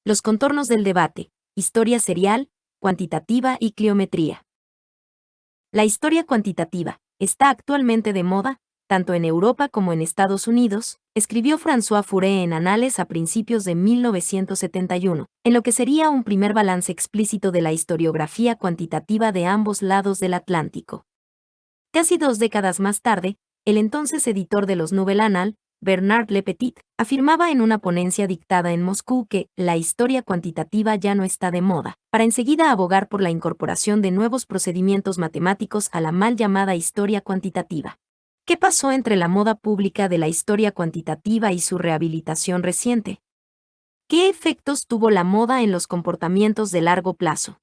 Los contornos del debate, historia serial, cuantitativa y cliometría. La historia cuantitativa está actualmente de moda, tanto en Europa como en Estados Unidos, escribió François Furet en Annales a principios de 1971, en lo que sería un primer balance explícito de la historiografía cuantitativa de ambos lados del Atlántico. Casi 2 décadas más tarde, el entonces editor de los Nouvel Annales, Bernard Lepetit, afirmaba en una ponencia dictada en Moscú que la historia cuantitativa ya no está de moda, para enseguida abogar por la incorporación de nuevos procedimientos matemáticos a la mal llamada historia cuantitativa. ¿Qué pasó entre la moda pública de la historia cuantitativa y su rehabilitación reciente? ¿Qué efectos tuvo la moda en los comportamientos de largo plazo?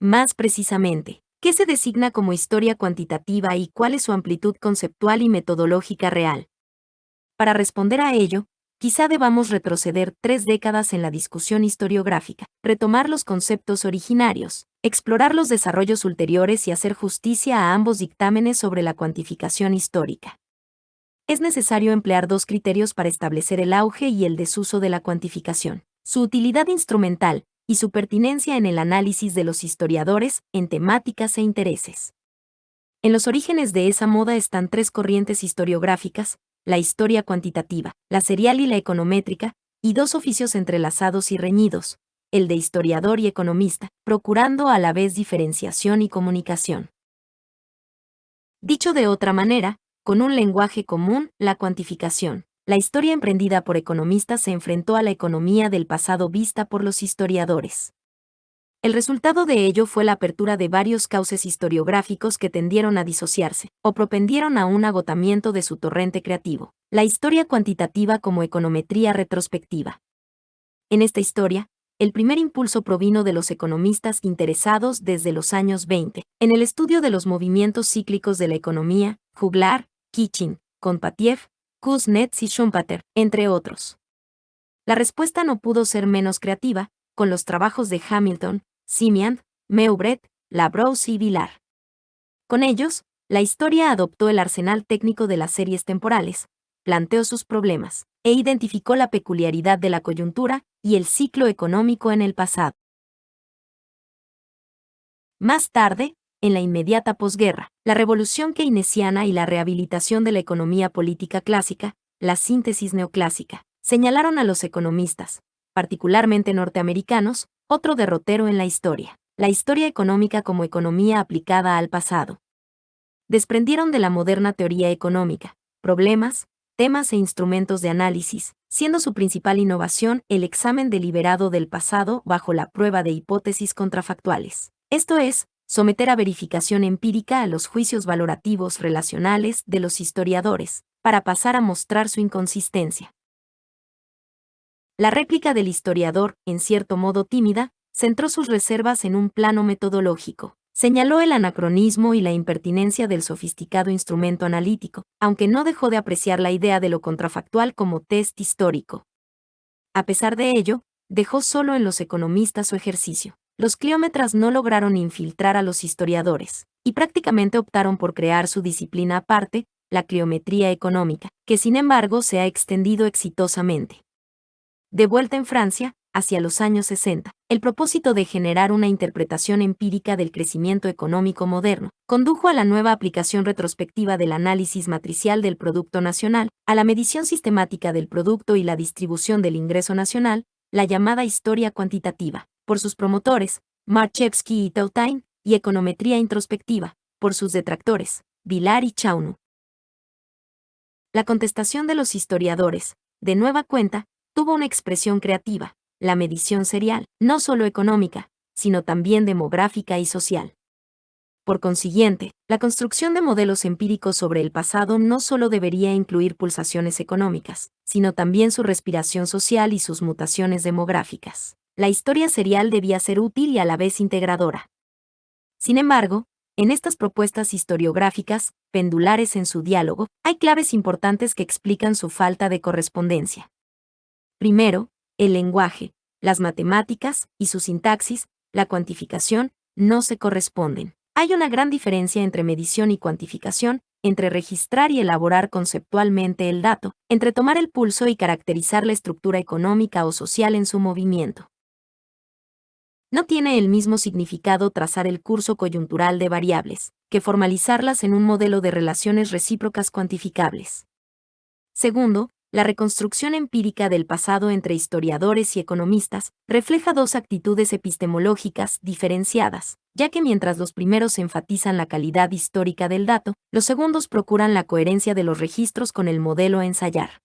Más precisamente, ¿qué se designa como historia cuantitativa y cuál es su amplitud conceptual y metodológica real? Para responder a ello, quizá debamos retroceder 3 décadas en la discusión historiográfica, retomar los conceptos originarios, explorar los desarrollos ulteriores y hacer justicia a ambos dictámenes sobre la cuantificación histórica. Es necesario emplear 2 criterios para establecer el auge y el desuso de la cuantificación: su utilidad instrumental y su pertinencia en el análisis de los historiadores en temáticas e intereses. En los orígenes de esa moda están 3 corrientes historiográficas: la historia cuantitativa, la serial y la econométrica, y 2 oficios entrelazados y reñidos, el de historiador y economista, procurando a la vez diferenciación y comunicación. Dicho de otra manera, con un lenguaje común, la cuantificación, la historia emprendida por economistas se enfrentó a la economía del pasado vista por los historiadores. El resultado de ello fue la apertura de varios cauces historiográficos que tendieron a disociarse, o propendieron a un agotamiento de su torrente creativo: la historia cuantitativa como econometría retrospectiva. En esta historia, el primer impulso provino de los economistas interesados desde los años 20, en el estudio de los movimientos cíclicos de la economía: Juglar, Kitchin, Kondratiev, Kuznets y Schumpeter, entre otros. La respuesta no pudo ser menos creativa, con los trabajos de Hamilton, Simian, Meubret, Labrousse y Villard. Con ellos, la historia adoptó el arsenal técnico de las series temporales, planteó sus problemas, e identificó la peculiaridad de la coyuntura y el ciclo económico en el pasado. Más tarde, en la inmediata posguerra, la revolución keynesiana y la rehabilitación de la economía política clásica, la síntesis neoclásica, señalaron a los economistas, particularmente norteamericanos, otro derrotero en la historia económica como economía aplicada al pasado. Desprendieron de la moderna teoría económica problemas, temas e instrumentos de análisis, siendo su principal innovación el examen deliberado del pasado bajo la prueba de hipótesis contrafactuales. Esto es, someter a verificación empírica a los juicios valorativos relacionales de los historiadores, para pasar a mostrar su inconsistencia. La réplica del historiador, en cierto modo tímida, centró sus reservas en un plano metodológico. Señaló el anacronismo y la impertinencia del sofisticado instrumento analítico, aunque no dejó de apreciar la idea de lo contrafactual como test histórico. A pesar de ello, dejó solo en los economistas su ejercicio. Los cliómetras no lograron infiltrar a los historiadores, y prácticamente optaron por crear su disciplina aparte, la cliometría económica, que sin embargo se ha extendido exitosamente. De vuelta en Francia, hacia los años 60, el propósito de generar una interpretación empírica del crecimiento económico moderno condujo a la nueva aplicación retrospectiva del análisis matricial del Producto Nacional, a la medición sistemática del producto y la distribución del ingreso nacional, la llamada historia cuantitativa, por sus promotores, Marchevsky y Tautain, y econometría introspectiva, por sus detractores, Villard y Chaunu. La contestación de los historiadores, de nueva cuenta, tuvo una expresión creativa: la medición serial, no solo económica, sino también demográfica y social. Por consiguiente, la construcción de modelos empíricos sobre el pasado no solo debería incluir pulsaciones económicas, sino también su respiración social y sus mutaciones demográficas. La historia serial debía ser útil y a la vez integradora. Sin embargo, en estas propuestas historiográficas, pendulares en su diálogo, hay claves importantes que explican su falta de correspondencia. Primero, el lenguaje, las matemáticas y su sintaxis, la cuantificación, no se corresponden. Hay una gran diferencia entre medición y cuantificación, entre registrar y elaborar conceptualmente el dato, entre tomar el pulso y caracterizar la estructura económica o social en su movimiento. No tiene el mismo significado trazar el curso coyuntural de variables, que formalizarlas en un modelo de relaciones recíprocas cuantificables. Segundo, la reconstrucción empírica del pasado entre historiadores y economistas refleja dos actitudes epistemológicas diferenciadas, ya que mientras los primeros enfatizan la calidad histórica del dato, los segundos procuran la coherencia de los registros con el modelo a ensayar.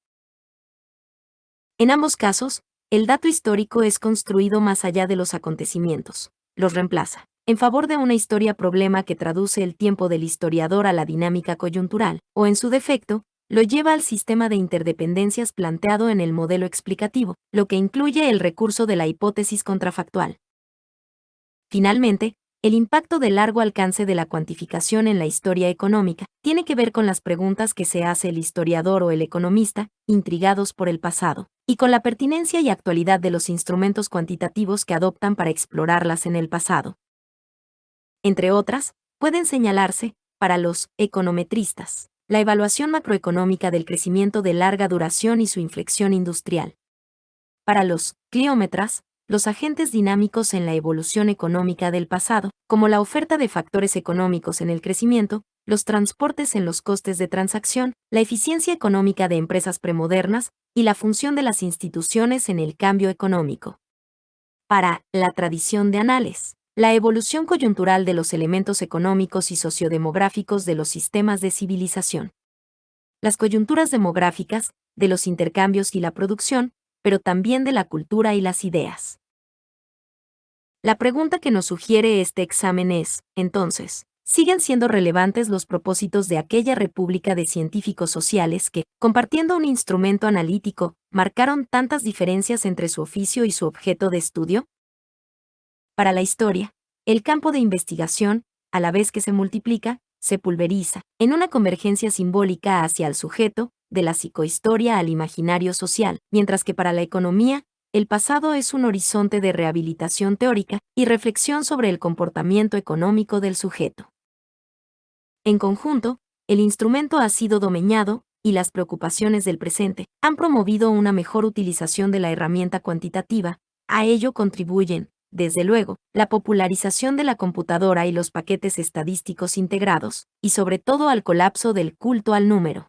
En ambos casos, el dato histórico es construido más allá de los acontecimientos, los reemplaza, en favor de una historia-problema que traduce el tiempo del historiador a la dinámica coyuntural, o en su defecto, lo lleva al sistema de interdependencias planteado en el modelo explicativo, lo que incluye el recurso de la hipótesis contrafactual. Finalmente, el impacto de largo alcance de la cuantificación en la historia económica tiene que ver con las preguntas que se hace el historiador o el economista, intrigados por el pasado, y con la pertinencia y actualidad de los instrumentos cuantitativos que adoptan para explorarlas en el pasado. Entre otras, pueden señalarse, para los econometristas, la evaluación macroeconómica del crecimiento de larga duración y su inflexión industrial. Para los cliómetras, los agentes dinámicos en la evolución económica del pasado, como la oferta de factores económicos en el crecimiento, los transportes en los costes de transacción, la eficiencia económica de empresas premodernas y la función de las instituciones en el cambio económico. Para la tradición de Anales, la evolución coyuntural de los elementos económicos y sociodemográficos de los sistemas de civilización. Las coyunturas demográficas, de los intercambios y la producción, pero también de la cultura y las ideas. La pregunta que nos sugiere este examen es, entonces, ¿siguen siendo relevantes los propósitos de aquella república de científicos sociales que, compartiendo un instrumento analítico, marcaron tantas diferencias entre su oficio y su objeto de estudio? Para la historia, el campo de investigación, a la vez que se multiplica, se pulveriza, en una convergencia simbólica hacia el sujeto, de la psicohistoria al imaginario social, mientras que para la economía, el pasado es un horizonte de rehabilitación teórica y reflexión sobre el comportamiento económico del sujeto. En conjunto, el instrumento ha sido domeñado, y las preocupaciones del presente han promovido una mejor utilización de la herramienta cuantitativa. A ello contribuyen, desde luego, la popularización de la computadora y los paquetes estadísticos integrados, y sobre todo al colapso del culto al número.